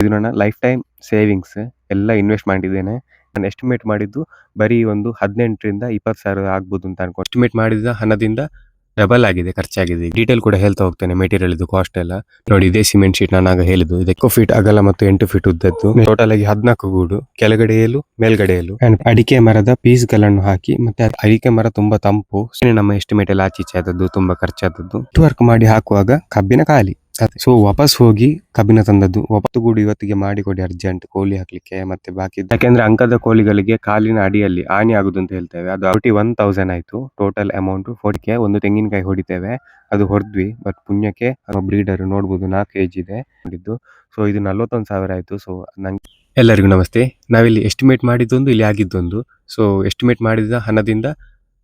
ಇದು ನನ್ನ life time savings ಎಲ್ಲ ಇನ್ವೆಸ್ಟ್ ಮಾಡಿದ್ದೇನೆ. ನಾನು ಎಸ್ಟಿಮೇಟ್ ಮಾಡಿದ್ದು ಬರೀ ಒಂದು 18,000 ರಿಂದ 20,000 ಆಗ್ಬೋದು ಅಂತ ಅನ್ಕೊಂಡು ಎಸ್ಟಿಮೇಟ್ ಮಾಡಿದ ಹಣದಿಂದ ಡಬಲ್ ಆಗಿದೆ, ಖರ್ಚಾಗಿದೆ. ಡೀಟೇಲ್ ಕೂಡ ಹೇಳ್ತಾ ಹೋಗ್ತೇನೆ ಮೆಟೀರಿಯಲ್ ಇದು ಕಾಸ್ಟ್ ಎಲ್ಲ. ನೋಡಿ, ಇದೇ ಸಿಮೆಂಟ್ ಶೀಟ್ ನಾನು ಆಗ ಹೇಳಿದ್ದು. ಇದಕ್ಕೆ ಫೀಟ್ ಅಗಲ ಮತ್ತು 8 ಫೀಟ್ ಉದ್ದದ್ದು. ಟೋಟಲ್ ಆಗಿ 14 ಗೂಡು, ಕೆಳಗಡೆ ಏಲು ಮೇಲ್ಗಡೆ ಏಲು. ಅಂಡ್ ಅಡಿಕೆ ಮರದ ಪೀಸ್ ಗಳನ್ನು ಹಾಕಿ, ಮತ್ತೆ ಅಡಿಕೆ ಮರ ತುಂಬಾ ತಂಪು. ನಮ್ಮ ಎಸ್ಟಿಮೇಟ್ ಎಲ್ಲ ಆಚೀಚೆ ಆದದ್ದು, ತುಂಬಾ ಖರ್ಚಾದದ್ದು. ವರ್ಕ್ ಮಾಡಿ ಹಾಕುವಾಗ ಕಬ್ಬಿನ ಖಾಲಿ. ಸೊ ವಾಪಸ್ ಹೋಗಿ ಕಬ್ಬಿನ ತಂದದ್ದು. ಗೂಡು ಇವತ್ತಿಗೆ ಮಾಡಿಕೊಡಿ ಅರ್ಜೆಂಟ್, ಕೋಳಿ ಹಾಕ್ಲಿಕ್ಕೆ ಮತ್ತೆ ಬಾಕಿ. ಯಾಕೆಂದ್ರೆ ಅಂಕದ ಕೋಳಿಗಳಿಗೆ ಕಾಲಿನ ಅಡಿಯಲ್ಲಿ ಹಾನಿ ಆಗುದು ಅಂತ ಹೇಳ್ತೇವೆ. ಅದು 41,000 ಆಯ್ತು ಟೋಟಲ್ ಅಮೌಂಟ್. 40ಕ್ಕೆ ಒಂದು ತೆಂಗಿನಕಾಯಿ ಹೊಡಿತೇವೆ, ಅದು ಹೊಡೆದ್ವಿ. ಬಟ್ ಪುಣ್ಯಕ್ಕೆ ಬ್ರೀಡರ್ ನೋಡ್ಬೋದು 4 kg ಇದೆ ಹೊಡಿದ್ದು. ಸೊ ಇದು 41,000 ಆಯ್ತು. ಸೊ ನಂಗೆ ಎಲ್ಲರಿಗೂ ನಮಸ್ತೆ. ನಾವಿಲ್ಲಿ ಎಸ್ಟಿಮೇಟ್ ಮಾಡಿದ್ದೊಂದು, ಇಲ್ಲಿ ಆಗಿದ್ದೊಂದು. ಸೊ ಎಸ್ಟಿಮೇಟ್ ಮಾಡಿದ ಹಣದಿಂದ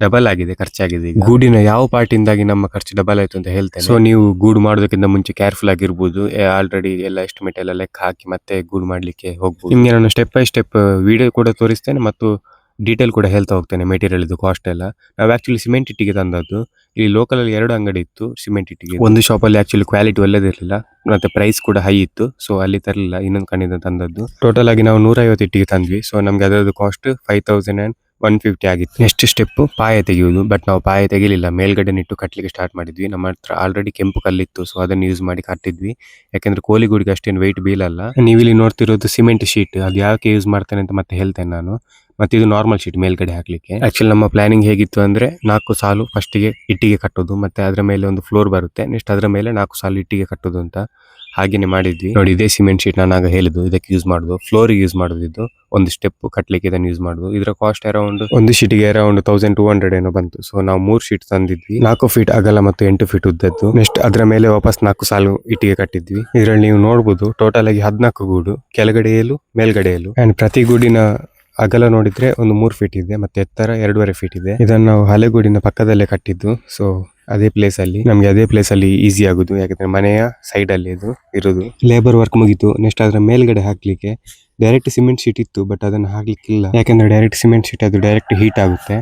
ಡಬಲ್ ಆಗಿದೆ, ಖರ್ಚಾಗಿದೆ. ಗೂಡಿನ ಯಾವ ಪಾರ್ಟಿಂದಾಗಿ ನಮ್ಮ ಖರ್ಚು ಡಬಲ್ ಆಯ್ತು ಅಂತ ಹೇಳ್ತೇನೆ. ಸೊ ನೀವು ಗೂಡು ಮಾಡೋದಕ್ಕಿಂತ ಮುಂಚೆ ಕೇರ್ಫುಲ್ ಆಗಿರ್ಬೋದು. ಆಲ್ರೆಡಿ ಎಲ್ಲ ಎಸ್ಟಿಮೇಟ್ ಎಲ್ಲ ಲೆಕ್ಕ ಹಾಕಿ ಮತ್ತೆ ಗೂಡು ಮಾಡ್ಲಿಕ್ಕೆ ಹೋಗ್ಬೋದು. ನಿಮ್ಗೆ ನಾನು ಸ್ಟೆಪ್ ಬೈ ಸ್ಟೆಪ್ ವಿಡಿಯೋ ಕೂಡ ತೋರಿಸ್ತೇನೆ ಮತ್ತು ಡೀಟೇಲ್ ಕೂಡ ಹೇಳ್ತಾ ಹೋಗ್ತೇನೆ ಮೆಟೀರಿಯಲ್ ಇದು ಕಾಸ್ಟ್ ಎಲ್ಲ. ನಾವು ಆಕ್ಚುಲಿ ಸಿಮೆಂಟ್ ಇಟ್ಟಿಗೆ ತಂದದ್ದು. ಇಲ್ಲಿ ಲೋಕಲ್ ಅಲ್ಲಿ 2 ಅಂಗಡಿ ಇತ್ತು ಸಿಮೆಂಟ್ ಇಟ್ಟಿಗೆ. ಒಂದು ಶಾಪ್ ಅಲ್ಲಿ ಆಕ್ಚುಲಿ ಕ್ವಾಲಿಟಿ ಒಳ್ಳೆದಿರಲಿಲ್ಲ ಮತ್ತೆ ಪ್ರೈಸ್ ಕೂಡ ಹೈ ಇತ್ತು. ಸೊ ಅಲ್ಲಿ ತರಲಿಲ್ಲ, ಇನ್ನೊಂದು ಕಡೆಯಿಂದ ತಂದದ್ದು. ಟೋಟಲ್ ಆಗಿ ನಾವು 150 ಇಟ್ಟಿಗೆ ತಂದ್ವಿ. ಸೊ ನಮ್ಗೆ ಅದರದ್ದು ಕಾಸ್ಟ್ 5,150 ಆಗಿತ್ತು. ನೆಕ್ಸ್ಟ್ ಸ್ಟೆಪ್ ಪಾಯ ತೆಗೆಯುವುದು. ಬಟ್ ನಾವು ಪಾಯ ತೆಗಿಲಿಲ್ಲ, ಮೇಲ್ಗಡೆ ನಿಟ್ಟು ಕಟ್ಟಲಿಕ್ಕೆ ಸ್ಟಾರ್ಟ್ ಮಾಡಿದ್ವಿ. ನಮ್ಮ ಹತ್ರ ಆಲ್ರೆಡಿ ಕೆಂಪು ಕಲ್ಲಿತ್ತು, ಸೊ ಅದನ್ನು ಯೂಸ್ ಮಾಡಿ ಕಟ್ಟಿದ್ವಿ. ಯಾಕಂದ್ರೆ ಕೋಳಿಗೂಡಿಗೆ ಅಷ್ಟೇನು ವೆಯ್ಟ್ ಬೀಳಲ್ಲ. ನೀವು ಇಲ್ಲಿ ನೋಡ್ತಿರೋದು ಸಿಮೆಂಟ್ ಶೀಟ್. ಅದು ಯಾಕೆ ಯೂಸ್ ಮಾಡ್ತೇನೆ ಅಂತ ಮತ್ತೆ ಹೇಳ್ತೇನೆ ನಾನು. ಮತ್ತೆ ಇದು ನಾರ್ಮಲ್ ಶೀಟ್ ಮೇಲ್ಗಡೆ ಹಾಕ್ಲಿಕ್ಕೆ. ಆಕ್ಚುಲಿ ನಮ್ಮ ಪ್ಲಾನಿಂಗ್ ಹೇಗಿತ್ತು ಅಂದ್ರೆ 4 ಸಾಲು ಫಸ್ಟಿಗೆ ಇಟ್ಟಿಗೆ ಕಟ್ಟೋದು, ಮತ್ತೆ ಅದರ ಮೇಲೆ ಒಂದು ಫ್ಲೋರ್ ಬರುತ್ತೆ, ನೆಕ್ಸ್ಟ್ ಅದರ ಮೇಲೆ 4 ಸಾಲು ಇಟ್ಟಿಗೆ ಕಟ್ಟೋದು ಅಂತ. ಹಾಗೇನೆ ಮಾಡಿದ್ವಿ. ನೋಡಿ, ಇದೇ ಸಿಮೆಂಟ್ ಶೀಟ್ ನಾನು ಆಗ ಹೇಳಿದ್ದು ಇದಕ್ಕೆ ಯೂಸ್ ಮಾಡುದು, ಫ್ಲೋರ್ ಯೂಸ್ ಮಾಡುದು. ಒಂದು ಸ್ಟೆಪ್ ಕಟ್ಲಿಕ್ಕೆ ಇದನ್ನು ಯೂಸ್ ಮಾಡುದು. ಇದರ ಕಾಸ್ಟ್ ಅರೌಂಡ್ ಒಂದು ಶೀಟಿಗೆ ಅರೌಂಡ್ 1,200 ಏನೋ ಬಂತು. ಸೊ ನಾವು 3 ಶೀಟ್ ತಂದಿದ್ವಿ, 4 ಫೀಟ್ ಅಗಲ ಮತ್ತು 8 ಫೀಟ್ ಉದ್ದದ್ದು. ನೆಕ್ಸ್ಟ್ ಅದರ ಮೇಲೆ ವಾಪಸ್ 4 ಸಾಲು ಇಟ್ಟಿಗೆ ಕಟ್ಟಿದ್ವಿ. ಇದರಲ್ಲಿ ನೀವು ನೋಡಬಹುದು ಟೋಟಲ್ ಆಗಿ 14 ಗೂಡು, ಕೆಳಗಡೆ ಏಲು ಮೇಲ್ಗಡೆ ಏಲು. ಅಂಡ್ ಪ್ರತಿ ಗೂಡಿನ ಅಗಲ ನೋಡಿದ್ರೆ ಒಂದು 3 ಫೀಟ್ ಇದೆ, ಮತ್ತೆ ಎತ್ತರ 2.5 ಫೀಟ್ ಇದೆ. ಇದನ್ನು ನಾವು ಹಳೆಗೂಡಿನ ಪಕ್ಕದಲ್ಲೇ ಕಟ್ಟಿದ್ದು. ಸೊ ಅದೇ ಪ್ಲೇಸ್ ಅಲ್ಲಿ ನಮ್ಗೆ ಅದೇ ಪ್ಲೇಸ್ ಅಲ್ಲಿ ಈಸಿ ಆಗುದು, ಯಾಕಂದ್ರೆ ಮನೆಯ ಸೈಡ್ ಅಲ್ಲಿ ಇದು ಇರುದು. ಲೇಬರ್ ವರ್ಕ್ ಮುಗಿತು. ನೆಕ್ಸ್ಟ್ ಅದರ ಮೇಲ್ಗಡೆ ಹಾಕ್ಲಿಕ್ಕೆ ಡೈರೆಕ್ಟ್ ಸಿಮೆಂಟ್ ಶೀಟ್ ಇತ್ತು, ಬಟ್ ಅದನ್ನು ಹಾಕ್ಲಿಕ್ಕಿಲ್ಲ. ಯಾಕಂದ್ರೆ ಡೈರೆಕ್ಟ್ ಸಿಮೆಂಟ್ ಶೀಟ್ ಅದು ಡೈರೆಕ್ಟ್ ಹೀಟ್ ಆಗುತ್ತೆ,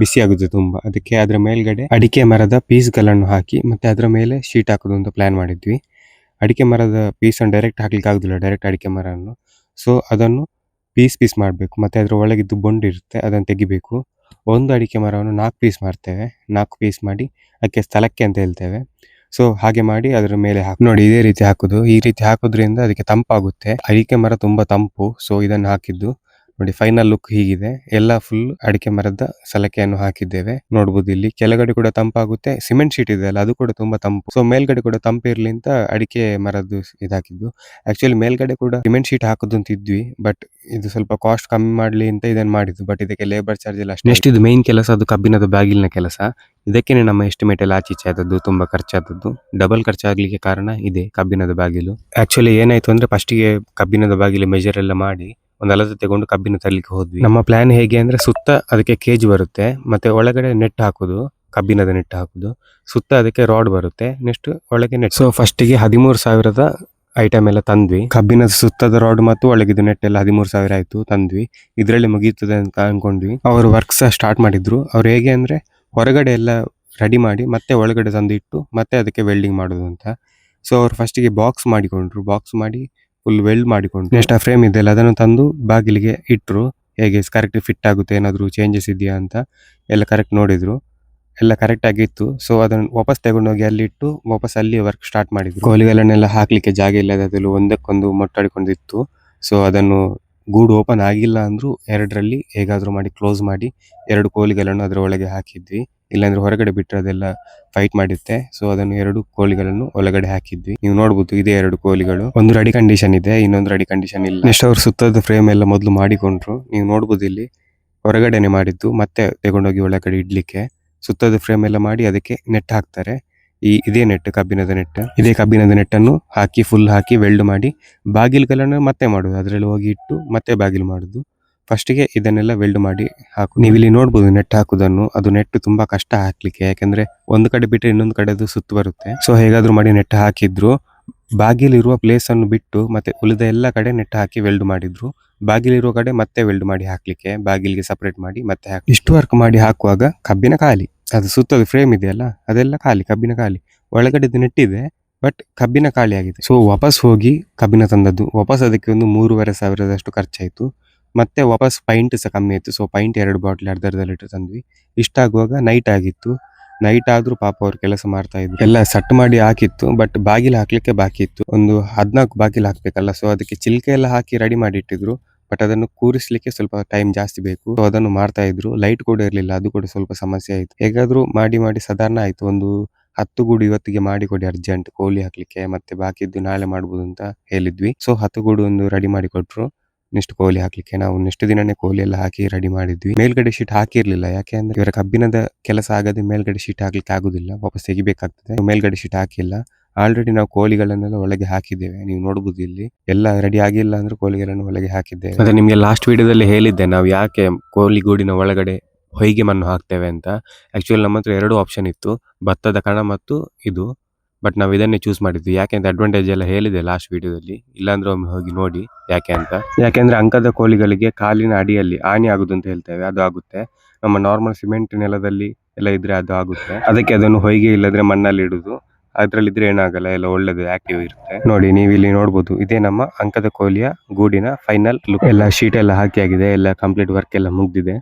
ಬಿಸಿ ಆಗುತ್ತೆ ತುಂಬಾ. ಅದಕ್ಕೆ ಅದರ ಮೇಲ್ಗಡೆ ಅಡಿಕೆ ಮರದ ಪೀಸ್ ಗಳನ್ನು ಹಾಕಿ ಮತ್ತೆ ಅದರ ಮೇಲೆ ಶೀಟ್ ಹಾಕುದು ಅಂತ ಪ್ಲಾನ್ ಮಾಡಿದ್ವಿ. ಅಡಿಕೆ ಮರದ ಪೀಸ್ ಅನ್ನು ಡೈರೆಕ್ಟ್ ಹಾಕ್ಲಿಕ್ಕೆ ಆಗುದಿಲ್ಲ, ಡೈರೆಕ್ಟ್ ಅಡಿಕೆ ಮರನ್ನು. ಸೊ ಅದನ್ನು ಪೀಸ್ ಮಾಡಬೇಕು. ಮತ್ತೆ ಅದರ ಒಳಗಿದ್ದು ಬೊಂಡು ಇರುತ್ತೆ, ಅದನ್ನು ತೆಗಿಬೇಕು. ಒಂದು ಅಡಿಕೆ ಮರವನ್ನು 4 ಪೀಸ್ ಮಾಡ್ತೇವೆ. 4 ಪೀಸ್ ಮಾಡಿ ಅದಕ್ಕೆ ಸ್ಥಳಕ್ಕೆ ಅಂತ ಹೇಳ್ತೇವೆ. ಸೊ ಹಾಗೆ ಮಾಡಿ ಅದರ ಮೇಲೆ ನೋಡಿ, ಇದೇ ರೀತಿ ಹಾಕುದು. ಈ ರೀತಿ ಹಾಕೋದ್ರಿಂದ ಅದಕ್ಕೆ ತಂಪಾಗುತ್ತೆ. ಅಡಿಕೆ ಮರ ತುಂಬಾ ತಂಪು. ಸೊ ಇದನ್ನು ಹಾಕಿದ್ದು ನೋಡಿ, ಫೈನಲ್ ಲುಕ್ ಹೀಗಿದೆ. ಎಲ್ಲ ಫುಲ್ ಅಡಿಕೆ ಮರದ ಸಲಕೆಯನ್ನು ಹಾಕಿದ್ದೇವೆ. ನೋಡಬಹುದು ಇಲ್ಲಿ ಕೆಳಗಡೆ ಕೂಡ ತಂಪಾಗುತ್ತೆ. ಸಿಮೆಂಟ್ ಶೀಟ್ ಇದೆ ಅಲ್ಲ, ಅದು ಕೂಡ ತುಂಬಾ ತಂಪು. ಸೊ ಮೇಲ್ಗಡೆ ಕೂಡ ತಂಪು ಇರ್ಲಿ ಅಂತ ಅಡಿಕೆ ಮರದ್ದು ಇದಾಕಿದ್ದು. ಆಕ್ಚುಲಿ ಮೇಲ್ಗಡೆ ಕೂಡ ಸಿಮೆಂಟ್ ಶೀಟ್ ಹಾಕುದು ಅಂತ ಇದ್ವಿ, ಬಟ್ ಇದು ಸ್ವಲ್ಪ ಕಾಸ್ಟ್ ಕಮ್ಮಿ ಮಾಡ್ಲಿ ಅಂತ ಇದನ್ನ ಮಾಡಿದ್ದು. ಬಟ್ ಇದಕ್ಕೆ ಲೇಬರ್ ಚಾರ್ಜ್ ಎಲ್ಲ ಅಷ್ಟೇ. ನೆಕ್ಸ್ಟ್ ಇದು ಮೇನ್ ಕೆಲಸ, ಅದು ಕಬ್ಬಿಣದ ಬಾಗಿಲಿನ ಕೆಲಸ. ಇದಕ್ಕೇನೆ ನಮ್ಮ ಎಸ್ಟಿಮೇಟ್ ಎಲ್ಲ ಆಚೀಚೆ ಆದದ್ದು, ತುಂಬಾ ಖರ್ಚಾದದ್ದು. ಡಬಲ್ ಖರ್ಚಾಗ್ಲಿಕ್ಕೆ ಕಾರಣ ಇದೆ ಕಬ್ಬಿಣದ ಬಾಗಿಲು. ಆಕ್ಚುಲಿ ಏನಾಯ್ತು ಅಂದ್ರೆ ಫಸ್ಟಿಗೆ ಕಬ್ಬಿಣದ ಬಾಗಿಲು ಮೆಜರ್ ಎಲ್ಲ ಮಾಡಿ ಒಂದು ಅಳತೆ ತಗೊಂಡು ಕಬ್ಬಿನ ತರಲಿಕ್ಕೆ ಹೋದ್ವಿ. ನಮ್ಮ ಪ್ಲಾನ್ ಹೇಗೆ ಅಂದ್ರೆ ಸುತ್ತ ಅದಕ್ಕೆ ಕೇಜ್ ಬರುತ್ತೆ, ಮತ್ತೆ ಒಳಗಡೆ ನೆಟ್ ಹಾಕುದು, ಕಬ್ಬಿಣದ ನೆಟ್ ಹಾಕುದು. ಸುತ್ತ ಅದಕ್ಕೆ ರಾಡ್ ಬರುತ್ತೆ, ನೆಕ್ಸ್ಟ್ ಒಳಗೆ ನೆಟ್. ಸೊ ಫಸ್ಟಿಗೆ 13,000ದ ಐಟಮ್ ಎಲ್ಲ ತಂದ್ವಿ. ಕಬ್ಬಿಣದ ಸುತ್ತದ ರಾಡ್ ಮತ್ತು ಒಳಗಿದ್ದು ನೆಟ್ ಎಲ್ಲ 13,000 ಆಯ್ತು, ತಂದ್ವಿ. ಇದರಲ್ಲಿ ಮುಗೀತದೆ ಅಂತ ಅನ್ಕೊಂಡ್ವಿ. ಅವರು ವರ್ಕ್ ಸಹ ಸ್ಟಾರ್ಟ್ ಮಾಡಿದ್ರು. ಅವ್ರು ಹೇಗೆ ಅಂದ್ರೆ ಹೊರಗಡೆ ಎಲ್ಲ ರೆಡಿ ಮಾಡಿ ಮತ್ತೆ ಒಳಗಡೆ ತಂದು ಇಟ್ಟು ಮತ್ತೆ ಅದಕ್ಕೆ ವೆಲ್ಡಿಂಗ್ ಮಾಡೋದು ಅಂತ. ಸೊ ಅವ್ರು ಫಸ್ಟಿಗೆ ಬಾಕ್ಸ್ ಮಾಡಿಕೊಂಡ್ರು, ಬಾಕ್ಸ್ ಮಾಡಿ ಫುಲ್ ವೆಲ್ಡ್ ಮಾಡಿಕೊಂಡು ನೆಕ್ಸ್ಟ್ ಆ ಫ್ರೇಮ್ ಇದೆಯಲ್ಲ ಅದನ್ನು ತಂದು ಬಾಗಿಲಿಗೆ ಇಟ್ರು. ಹೇಗೆ ಕರೆಕ್ಟ್ ಫಿಟ್ ಆಗುತ್ತೆ, ಏನಾದ್ರು ಚೇಂಜಸ್ ಇದೆಯಾ ಅಂತ ಎಲ್ಲ ಕರೆಕ್ಟ್ ನೋಡಿದ್ರು. ಎಲ್ಲ ಕರೆಕ್ಟ್ ಆಗಿತ್ತು. ಸೊ ಅದನ್ನು ವಾಪಸ್ ತಗೊಂಡೋಗಿ ಅಲ್ಲಿ ಇಟ್ಟು ವಾಪಸ್ ಅಲ್ಲಿ ವರ್ಕ್ ಸ್ಟಾರ್ಟ್ ಮಾಡಿದ್ರು. ಕೋಳಿಗಳನ್ನೆಲ್ಲ ಹಾಕ್ಲಿಕ್ಕೆ ಜಾಗ ಇಲ್ಲದಾದ್ರು ಒಂದಕ್ಕೊಂದು ಮೊಟ್ಟಾಡಿಕೊಂಡಿತ್ತು. ಸೊ ಅದನ್ನು ಗೂಡು ಓಪನ್ ಆಗಿಲ್ಲ ಅಂದ್ರೂ 2ರಲ್ಲಿ ಹೇಗಾದ್ರೂ ಮಾಡಿ ಕ್ಲೋಸ್ ಮಾಡಿ 2 ಕೋಳಿಗಳನ್ನು ಅದರ ಒಳಗೆ ಹಾಕಿದ್ವಿ. ಇಲ್ಲಾಂದ್ರೆ ಹೊರಗಡೆ ಬಿಟ್ಟರೆ ಅದೆಲ್ಲ ಫೈಟ್ ಮಾಡುತ್ತೆ. ಸೊ ಅದನ್ನು 2 ಕೋಳಿಗಳನ್ನು ಒಳಗಡೆ ಹಾಕಿದ್ವಿ. ನೀವು ನೋಡಬಹುದು, ಇದೇ 2 ಕೋಳಿಗಳು. ಒಂದು ರೆಡಿ ಕಂಡೀಷನ್ ಇದೆ, ಇನ್ನೊಂದು ರೆಡಿ ಕಂಡೀಷನ್ ಇಲ್ಲ. ನೆಕ್ಸ್ಟ್ ಅವ್ರು ಸುತ್ತದ ಫ್ರೇಮ್ ಎಲ್ಲ ಮೊದಲು ಮಾಡಿಕೊಂಡ್ರು. ನೀವು ನೋಡಬಹುದು ಇಲ್ಲಿ ಹೊರಗಡೆನೆ ಮಾಡಿದ್ದು, ಮತ್ತೆ ತಗೊಂಡೋಗಿ ಒಳಗಡೆ ಇಡ್ಲಿಕ್ಕೆ ಸುತ್ತದ ಫ್ರೇಮ್ ಎಲ್ಲ ಮಾಡಿ ಅದಕ್ಕೆ ನೆಟ್ ಹಾಕ್ತಾರೆ. ಇದೇ ನೆಟ್, ಕಬ್ಬಿಣದ ನೆಟ್. ಇದೇ ಕಬ್ಬಿಣದ ನೆಟ್ ಅನ್ನು ಹಾಕಿ ಫುಲ್ ಹಾಕಿ ವೆಲ್ಡ್ ಮಾಡಿ ಬಾಗಿಲುಗಳನ್ನು ಮತ್ತೆ ಮಾಡುದು. ಅದರಲ್ಲಿ ಹೋಗಿ ಇಟ್ಟು ಮತ್ತೆ ಬಾಗಿಲು ಮಾಡುದು. ಫಸ್ಟಿಗೆ ಇದನ್ನೆಲ್ಲ ವೆಲ್ಡ್ ಮಾಡಿ ಹಾಕು. ನೀವು ಇಲ್ಲಿ ನೋಡಬಹುದು ನೆಟ್ ಹಾಕುದನ್ನು. ಅದು ನೆಟ್ ತುಂಬಾ ಕಷ್ಟ ಹಾಕ್ಲಿಕ್ಕೆ, ಯಾಕಂದ್ರೆ ಒಂದು ಕಡೆ ಬಿಟ್ಟರೆ ಇನ್ನೊಂದು ಕಡೆ ಅದು ಸುತ್ತು ಬರುತ್ತೆ. ಸೊ ಹೇಗಾದ್ರೂ ಮಾಡಿ ನೆಟ್ ಹಾಕಿದ್ರು. ಬಾಗಿಲಿರುವ ಪ್ಲೇಸ್ ಅನ್ನು ಬಿಟ್ಟು ಮತ್ತೆ ಉಳಿದ ಎಲ್ಲ ಕಡೆ ನೆಟ್ ಹಾಕಿ ವೆಲ್ಡ್ ಮಾಡಿದ್ರು. ಬಾಗಿಲಿರುವ ಕಡೆ ಮತ್ತೆ ವೆಲ್ಡ್ ಮಾಡಿ ಹಾಕ್ಲಿಕ್ಕೆ, ಬಾಗಿಲಿಗೆ ಸಪರೇಟ್ ಮಾಡಿ ಮತ್ತೆ ಹಾಕಿ. ಇಷ್ಟು ವರ್ಕ್ ಮಾಡಿ ಹಾಕುವಾಗ ಕಬ್ಬಿನ ಖಾಲಿ. ಅದು ಸುತ್ತದ ಫ್ರೇಮ್ ಇದೆಯಲ್ಲ ಅದೆಲ್ಲ ಖಾಲಿ, ಕಬ್ಬಿನ ಖಾಲಿ. ಒಳಗಡೆ ನೆಟ್ ಇದೆ, ಬಟ್ ಕಬ್ಬಿನ ಖಾಲಿ ಆಗಿದೆ. ಸೊ ವಾಪಸ್ ಹೋಗಿ ಕಬ್ಬಿನ ತಂದದ್ದು. ವಾಪಸ್ ಅದಕ್ಕೆ ಒಂದು 3,500 ಖರ್ಚಾಯ್ತು. ಮತ್ತೆ ವಾಪಸ್ ಪೈಂಟ್ ಸಹ ಕಮ್ಮಿ ಆಯ್ತು. ಸೊ ಪೈಂಟ್ 2 ಬಾಟ್ಲಿ ಅರ್ಧ ಲೀಟರ್ ತಂದ್ವಿ. ಇಷ್ಟಾಗುವಾಗ ನೈಟ್ ಆಗಿತ್ತು. ನೈಟ್ ಆದ್ರೂ ಪಾಪ ಅವ್ರು ಕೆಲಸ ಮಾಡ್ತಾ ಇದ್ರು. ಎಲ್ಲ ಸಟ್ ಮಾಡಿ ಹಾಕಿತ್ತು. ಬಟ್ ಬಾಗಿಲು ಹಾಕ್ಲಿಕ್ಕೆ ಬಾಕಿ ಇತ್ತು. ಒಂದು 14 ಬಾಗಿಲು ಹಾಕ್ಬೇಕಲ್ಲ. ಸೊ ಅದಕ್ಕೆ ಚಿಲ್ಕೆ ಎಲ್ಲ ಹಾಕಿ ರೆಡಿ ಮಾಡಿ ಇಟ್ಟಿದ್ರು. ಬಟ್ ಅದನ್ನು ಕೂರಿಸ್ಲಿಕ್ಕೆ ಸ್ವಲ್ಪ ಟೈಮ್ ಜಾಸ್ತಿ ಬೇಕು. ಸೊ ಅದನ್ನು ಮಾಡ್ತಾ ಇದ್ರು. ಲೈಟ್ ಕೂಡ ಇರ್ಲಿಲ್ಲ. ಅದು ಕೂಡ ಸ್ವಲ್ಪ ಸಮಸ್ಯೆ ಆಯ್ತು. ಹೇಗಾದ್ರೂ ಮಾಡಿ ಸಾಧಾರಣ ಆಯ್ತು. ಒಂದು 10 ಗೂಡು ಇವತ್ತಿಗೆ ಮಾಡಿ ಕೊಡಿ ಅರ್ಜೆಂಟ್, ಕೋಳಿ ಹಾಕ್ಲಿಕ್ಕೆ. ಮತ್ತೆ ಬಾಕಿದ್ದು ನಾಳೆ ಮಾಡ್ಬೋದು ಅಂತ ಹೇಳಿದ್ವಿ. ಸೊ 10 ಗೂಡು ಒಂದು ರೆಡಿ ಮಾಡಿ ಕೊಟ್ರು. ನೆಕ್ಸ್ಟ್ ಕೋಳಿ ಹಾಕ್ಲಿಕ್ಕೆ ನಾವು ನೆಕ್ಸ್ಟ್ ದಿನನೇ ಕೋಳಿ ಎಲ್ಲ ಹಾಕಿ ರೆಡಿ ಮಾಡಿದ್ವಿ. ಮೇಲ್ಗಡೆ ಶೀಟ್ ಹಾಕಿರ್ಲಿಲ್ಲ. ಯಾಕೆ ಅಂದ್ರೆ ಇವರ ಕಬ್ಬಿಣದ ಕೆಲಸ ಆಗದೆ ಮೇಲ್ಗಡೆ ಶೀಟ್ ಹಾಕ್ಲಿಕ್ಕೆ ಆಗುದಿಲ್ಲ. ವಾಪಸ್ ತೆಗಿಬೇಕಾಗ್ತದೆ. ಮೇಲ್ಗಡೆ ಶೀಟ್ ಹಾಕಿಲ್ಲ. ಆಲ್ರೆಡಿ ನಾವು ಕೋಳಿಗಳನ್ನೆಲ್ಲ ಒಳಗೆ ಹಾಕಿದ್ದೇವೆ. ನೀವು ನೋಡಬಹುದು ಇಲ್ಲಿ ಎಲ್ಲ ರೆಡಿ ಆಗಿಲ್ಲ ಅಂದ್ರೆ ಕೋಳಿಗಳನ್ನು ಒಳಗೆ ಹಾಕಿದ್ದೇವೆ. ಮತ್ತೆ ನಿಮ್ಗೆ ಲಾಸ್ಟ್ ವಿಡಿಯೋದಲ್ಲಿ ಹೇಳಿದ್ದೆ ನಾವು ಯಾಕೆ ಕೋಳಿ ಗೂಡಿನ ಒಳಗಡೆ ಹೊಯ್ಗೆ ಮಣ್ಣು ಹಾಕ್ತೇವೆ ಅಂತ. ಆಕ್ಚುಲಿ ನಮ್ಮ ಹತ್ರ 2 ಆಪ್ಷನ್ ಇತ್ತು, ಭತ್ತದ ಕಣ ಮತ್ತು ಇದು. ಬಟ್ ನಾವು ಇದನ್ನೇ ಚೂಸ್ ಮಾಡಿದ್ವಿ. ಯಾಕೆಂತ ಅಡ್ವಾಂಟೇಜ್ ಎಲ್ಲ ಹೇಳಿದೆ ಲಾಸ್ಟ್ ವಿಡಿಯೋದಲ್ಲಿ. ಇಲ್ಲಾಂದ್ರೆ ಒಮ್ಮೆ ಹೋಗಿ ನೋಡಿ ಯಾಕೆ ಅಂತ. ಯಾಕೆಂದ್ರೆ ಅಂಕದ ಕೋಳಿಗಳಿಗೆ ಕಾಲಿನ ಅಡಿಯಲ್ಲಿ ಹಾನಿ ಆಗುದು ಅಂತ ಹೇಳ್ತೇವೆ, ಅದು ಆಗುತ್ತೆ. ನಮ್ಮ ನಾರ್ಮಲ್ ಸಿಮೆಂಟ್ ನೆಲದಲ್ಲಿ ಎಲ್ಲ ಇದ್ರೆ ಅದು ಆಗುತ್ತೆ. ಅದಕ್ಕೆ ಅದನ್ನು ಹೊಯ್ಗೆ ಇಲ್ಲದ್ರೆ ಮಣ್ಣಲ್ಲಿ ಇಡುದು. ಅದ್ರಲ್ಲಿ ಇದ್ರೆ ಏನಾಗಲ್ಲ, ಎಲ್ಲ ಒಳ್ಳೇದು ಆಕ್ಟಿವ್ ಇರುತ್ತೆ. ನೋಡಿ ನೀವು ಇಲ್ಲಿ ನೋಡಬಹುದು, ಇದೇ ನಮ್ಮ ಅಂಕದ ಕೋಳಿಯ ಗೂಡಿನ ಫೈನಲ್ ಲುಕ್. ಎಲ್ಲ ಶೀಟ್ ಎಲ್ಲ ಹಾಕಿ ಆಗಿದೆ, ಎಲ್ಲ ಕಂಪ್ಲೀಟ್ ವರ್ಕ್ ಎಲ್ಲ ಮುಗ್ದಿದೆ.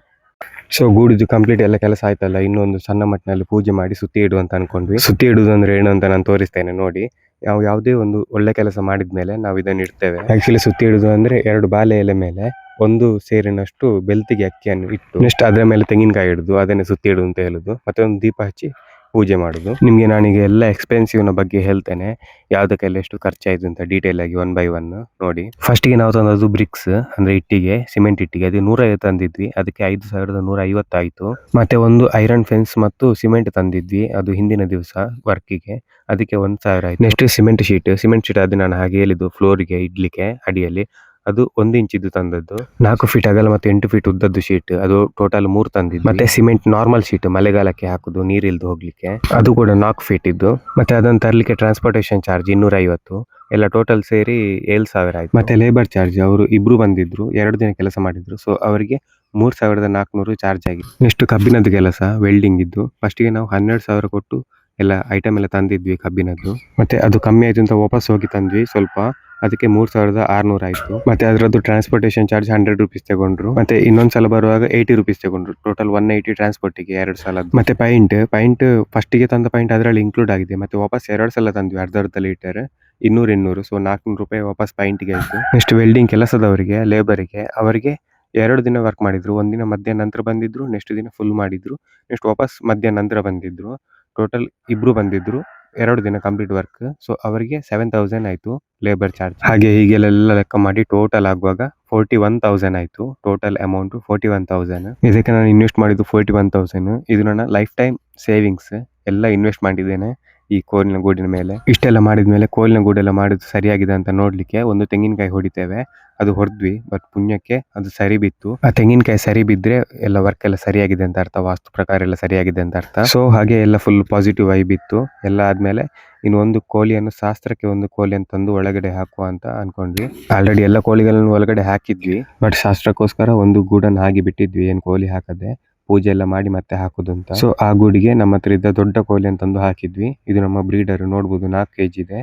ಸೊ ಗೂಡಿದು ಕಂಪ್ಲೀಟ್ ಎಲ್ಲ ಕೆಲಸ ಆಯ್ತಲ್ಲ. ಇನ್ನೊಂದು ಸಣ್ಣ ಮಟ್ಟಿನಲ್ಲಿ ಪೂಜೆ ಮಾಡಿ ಸುತ್ತಿ ಇಡುವ ಅಂತ ಅನ್ಕೊಂಡ್ವಿ. ಸುತ್ತಿ ಇಡುವುದು ಅಂದ್ರೆ ಏನು ಅಂತ ನಾನು ತೋರಿಸ್ತೇನೆ ನೋಡಿ. ನಾವು ಯಾವುದೇ ಒಂದು ಒಳ್ಳೆ ಕೆಲಸ ಮಾಡಿದ್ಮೇಲೆ ನಾವು ಇದನ್ನು ಇಡ್ತೇವೆ. ಆಕ್ಚುಲಿ ಸುತ್ತಿ ಇಡುದು ಅಂದ್ರೆ 2 ಬಾಳೆ ಎಲೆ ಮೇಲೆ ಒಂದು ಸೇರಿನಷ್ಟು ಬೆಳ್ತಿಗೆ ಅಕ್ಕಿಯನ್ನು ಇಟ್ಟು ನೆಕ್ಸ್ಟ್ ಅದರ ಮೇಲೆ ತೆಂಗಿನಕಾಯಿ ಇಡುದು, ಅದನ್ನೇ ಸುತ್ತಿ ಇಡುದು ಅಂತ ಹೇಳುದು. ಮತ್ತೆ ಒಂದು ದೀಪ ಹಚ್ಚಿ ಪೂಜೆ ಮಾಡುದು. ನಿಮ್ಗೆ ನಾನೀಗ ಎಲ್ಲ ಎಕ್ಸ್ಪೆನ್ಸಿವ್ ನ ಬಗ್ಗೆ ಹೇಳ್ತೇನೆ, ಯಾವ್ದಕ್ಕೆಲ್ಲ ಎಷ್ಟು ಖರ್ಚಾಯ್ತು ಅಂತ ಡೀಟೇಲ್ ಆಗಿ 1 by 1 ನೋಡಿ. ಫಸ್ಟ್ ಗೆ ನಾವು ತಂದದ್ದು ಬ್ರಿಕ್ಸ್ ಅಂದ್ರೆ ಇಟ್ಟಿಗೆ, ಸಿಮೆಂಟ್ ಇಟ್ಟಿಗೆ. ಅದು 150 ತಂದಿದ್ವಿ, ಅದಕ್ಕೆ 5,150 ಆಯ್ತು. ಮತ್ತೆ ಒಂದು ಐರನ್ ಫೆನ್ಸ್ ಮತ್ತು ಸಿಮೆಂಟ್ ತಂದಿದ್ವಿ, ಅದು ಹಿಂದಿನ ದಿವಸ ವರ್ಕಿಗೆ, ಅದಕ್ಕೆ 1,000 ಆಯ್ತು. ನೆಕ್ಸ್ಟ್ ಸಿಮೆಂಟ್ ಶೀಟ್ ಅದು ನಾನು ಹಾಗೆ ಹೇಳಿದ್ದು ಫ್ಲೋರ್ಗೆ ಇಡ್ಲಿಕ್ಕೆ ಅಡಿಯಲ್ಲಿ. ಅದು 1 ಇಂಚ್ ಇದ್ದು ತಂದದ್ದು. 4 ಫೀಟ್ ಅಗಲ ಮತ್ತೆ 8 ಫೀಟ್ ಉದ್ದದ್ದು ಶೀಟ್, ಅದು ಟೋಟಲ್ 3 ತಂದಿದ್ದು. ಮತ್ತೆ ಸಿಮೆಂಟ್ ನಾರ್ಮಲ್ ಶೀಟ್ ಮಳೆಗಾಲಕ್ಕೆ ಹಾಕುದು, ನೀರಿಲ್ದು ಹೋಗ್ಲಿಕ್ಕೆ, ಅದು ಕೂಡ 4 ಫೀಟ್ ಇದ್ದು. ಮತ್ತೆ ಅದನ್ನು ತರಲಿಕ್ಕೆ ಟ್ರಾನ್ಸ್ಪೋರ್ಟೇಷನ್ ಚಾರ್ಜ್ 250, ಎಲ್ಲ ಟೋಟಲ್ ಸೇರಿ 7,000 ಆಯ್ತು. ಮತ್ತೆ ಲೇಬರ್ ಚಾರ್ಜ್ ಅವರು ಇಬ್ರು ಬಂದಿದ್ರು, 2 ದಿನ ಕೆಲಸ ಮಾಡಿದ್ರು. ಸೊ ಅವರಿಗೆ 3,400 ಚಾರ್ಜ್ ಆಗಿದೆ. ನೆಕ್ಸ್ಟ್ ಕಬ್ಬಿನದ್ದು ಕೆಲಸ ವೆಲ್ಡಿಂಗ್ ಇದ್ದು. ಫಸ್ಟ್ ಗೆ ನಾವು 12,000 ಕೊಟ್ಟು ಎಲ್ಲ ಐಟಮ್ ಎಲ್ಲ ತಂದಿದ್ವಿ ಕಬ್ಬಿನದ್ದು. ಮತ್ತೆ ಅದು ಕಮ್ಮಿ ಆಯ್ತು ಅಂತ ವಾಪಸ್ ಹೋಗಿ ತಂದ್ವಿ ಸ್ವಲ್ಪ, ಅದಕ್ಕೆ 3,600 ಆಯ್ತು. ಮತ್ತೆ ಅದರದ್ದು ಟ್ರಾನ್ಸ್ಪೋರ್ಟೇಷನ್ ಚಾರ್ಜ್ 100 ರುಪೀಸ್ ತಗೊಂಡ್ರು. ಮತ್ತೆ ಇನ್ನೊಂದ್ಸಲ ಬರುವಾಗ 80 ರುಪೀಸ್ ತಗೊಂಡ್ರು. ಟೋಟಲ್ 180 ಟ್ರಾನ್ಸ್ಪೋರ್ಟಿಗೆ 2 ಸಲ. ಮತ್ತೆ ಪೈಂಟ್ ಫಸ್ಟ್ ಗೆ ತಂದ ಪೈಂಟ್ ಅದರಲ್ಲಿ ಇನ್ಕ್ಲೂಡ್ ಆಗಿದೆ. ಮತ್ತೆ ವಾಪಸ್ 2 ಸಲ ತಂದ್ವಿ, ಅರ್ಧ ಲೀಟರ್ 200. ಸೊ 400 ರೂಪಾಯಿ ವಾಪಸ್ ಪೈಂಟ್ಗೆ ಆಯ್ತು. ನೆಕ್ಸ್ಟ್ ವೆಲ್ಡಿಂಗ್ ಕೆಲಸದವರಿಗೆ, ಲೇಬರಿಗೆ, ಅವರಿಗೆ 2 ದಿನ ವರ್ಕ್ ಮಾಡಿದ್ರು. ಒಂದಿನ ಮಧ್ಯಾಹ್ನ ನಂತರ ಬಂದಿದ್ರು, ನೆಕ್ಸ್ಟ್ ದಿನ ಫುಲ್ ಮಾಡಿದ್ರು, ನೆಕ್ಸ್ಟ್ ವಾಪಸ್ ಮಧ್ಯಾಹ್ನ ನಂತರ ಬಂದಿದ್ರು. ಟೋಟಲ್ ಇಬ್ರು ಬಂದಿದ್ರು, 2 ದಿನ ಕಂಪ್ಲೀಟ್ ವರ್ಕ್. ಸೊ ಅವರಿಗೆ 7,000 ಆಯ್ತು ಲೇಬರ್ ಚಾರ್ಜ್. ಹಾಗೆ ಹೀಗೆಲ್ಲ ಲೆಕ್ಕ ಮಾಡಿ ಟೋಟಲ್ ಆಗುವಾಗ 41,000 ಆಯ್ತು. Total amount 41,000. ಇದಕ್ಕೆ ನಾನು ಇನ್ವೆಸ್ಟ್ ಮಾಡಿದ್ದು 41,000. ಇದು ನನ್ನ ಲೈಫ್ ಟೈಮ್ ಸೇವಿಂಗ್ಸ್. ಎಲ್ಲ ಇನ್ವೆಸ್ಟ್ ಮಾಡಿದ್ದೇನೆ ಈ ಕೋಲಿನ ಗೂಡಿನ ಮೇಲೆ. ಇಷ್ಟೆಲ್ಲ ಮಾಡಿದ್ಮೇಲೆ ಕೋಲಿನ ಗೂಡೆಲ್ಲ ಮಾಡಿದ್ದು ಸರಿಯಾಗಿದೆ ಅಂತ ನೋಡ್ಲಿಕ್ಕೆ ಒಂದು ತೆಂಗಿನಕಾಯಿ ಹೊಡಿತೇವೆ. ಅದು ಹೊಡೆದ್ವಿ, ಬಟ್ ಪುಣ್ಯಕ್ಕೆ ಅದು ಸರಿ ಬಿತ್ತು. ಆ ತೆಂಗಿನಕಾಯಿ ಸರಿ ಬಿದ್ರೆ ಎಲ್ಲ ವರ್ಕ್ ಎಲ್ಲ ಸರಿಯಾಗಿದೆ ಅಂತ ಅರ್ಥ, ವಾಸ್ತು ಪ್ರಕಾರ ಎಲ್ಲ ಸರಿಯಾಗಿದೆ ಅಂತ ಅರ್ಥ. ಸೊ ಹಾಗೆ ಎಲ್ಲ ಫುಲ್ ಪಾಸಿಟಿವ್ ವೈಬ್ ಇತ್ತು. ಎಲ್ಲ ಆದ್ಮೇಲೆ ಇನ್ನು ಒಂದು ಕೋಳಿಯನ್ನು ಶಾಸ್ತ್ರಕ್ಕೆ ಒಂದು ಕೋಳಿಯನ್ನು ತಂದು ಒಳಗಡೆ ಹಾಕುವ ಅಂತ ಅನ್ಕೊಂಡ್ವಿ. ಆಲ್ರೆಡಿ ಎಲ್ಲ ಕೋಳಿಗಳನ್ನು ಒಳಗಡೆ ಹಾಕಿದ್ವಿ, ಬಟ್ ಶಾಸ್ತ್ರಕ್ಕೋಸ್ಕರ ಒಂದು ಗೂಡನ್ನು ಹಾಗೆ ಬಿಟ್ಟಿದ್ವಿ, ಏನ್ ಕೋಳಿ ಹಾಕದೆ ಪೂಜೆ ಎಲ್ಲ ಮಾಡಿ ಮತ್ತೆ ಹಾಕುದು ಅಂತ. ಸೊ ಆ ಗೂಡಿಗೆ ನಮ್ಮ ಹತ್ರ ಇದ್ದ ದೊಡ್ಡ ಕೋಳಿ ಅಂತಂದು ಹಾಕಿದ್ವಿ. ಇದು ನಮ್ಮ ಬ್ರೀಡರ್, ನೋಡ್ಬೋದು 4 kg ಇದೆ.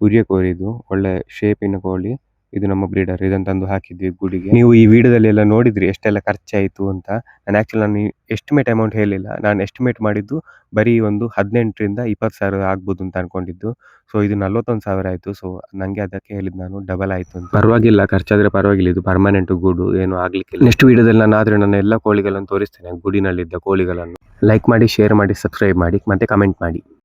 ಉರಿಯ ಕೋಳಿ, ಇದು ಒಳ್ಳೆ ಶೇಪಿನ ಕೋಳಿ. ಇದು ನಮ್ಮ ಬ್ರೀಡರ್, ಇದನ್ನು ತಂದು ಹಾಕಿದ್ವಿ ಗೂಡಿಗೆ. ನೀವು ಈ ವಿಡಿಯೋದಲ್ಲಿ ಎಲ್ಲ ನೋಡಿದ್ರಿ ಎಷ್ಟೆಲ್ಲ ಖರ್ಚಾಯಿತು ಅಂತ. ನಾನು ಎಸ್ಟಿಮೇಟ್ ಅಮೌಂಟ್ ಹೇಳಿಲ್ಲ, ನಾನು ಎಸ್ಟಿಮೇಟ್ ಮಾಡಿದ್ದು ಬರೀ ಒಂದು 18,000 ರಿಂದ 20,000 ಆಗ್ಬೋದು ಅಂತ ಅನ್ಕೊಂಡಿದ್ದು. ಸೊ ಇದು 41,000 ಆಯ್ತು. ಸೊ ನಂಗೆ ಅದಕ್ಕೆ ಹೇಳಿದ್ ನಾನು ಡಬಲ್ ಆಯ್ತು ಅಂತ. ಪರವಾಗಿಲ್ಲ, ಖರ್ಚಾದ್ರೆ ಪರವಾಗಿಲ್ಲ, ಇದು ಪರ್ಮನೆಂಟ್ ಗೂಡು, ಏನು ಆಗ್ಲಿಕ್ಕಿಲ್ಲ. ನೆಕ್ಸ್ಟ್ ವಿಡಿಯೋದಲ್ಲಿ ನನ್ನ ಎಲ್ಲ ಕೋಳಿಗಳನ್ನು ತೋರಿಸ್ತೇನೆ, ಗೂಡಿನಲ್ಲಿದ್ದ ಕೋಳಿಗಳನ್ನು. ಲೈಕ್ ಮಾಡಿ, ಶೇರ್ ಮಾಡಿ, ಸಬ್ಸ್ಕ್ರೈಬ್ ಮಾಡಿ, ಮತ್ತೆ ಕಮೆಂಟ್ ಮಾಡಿ.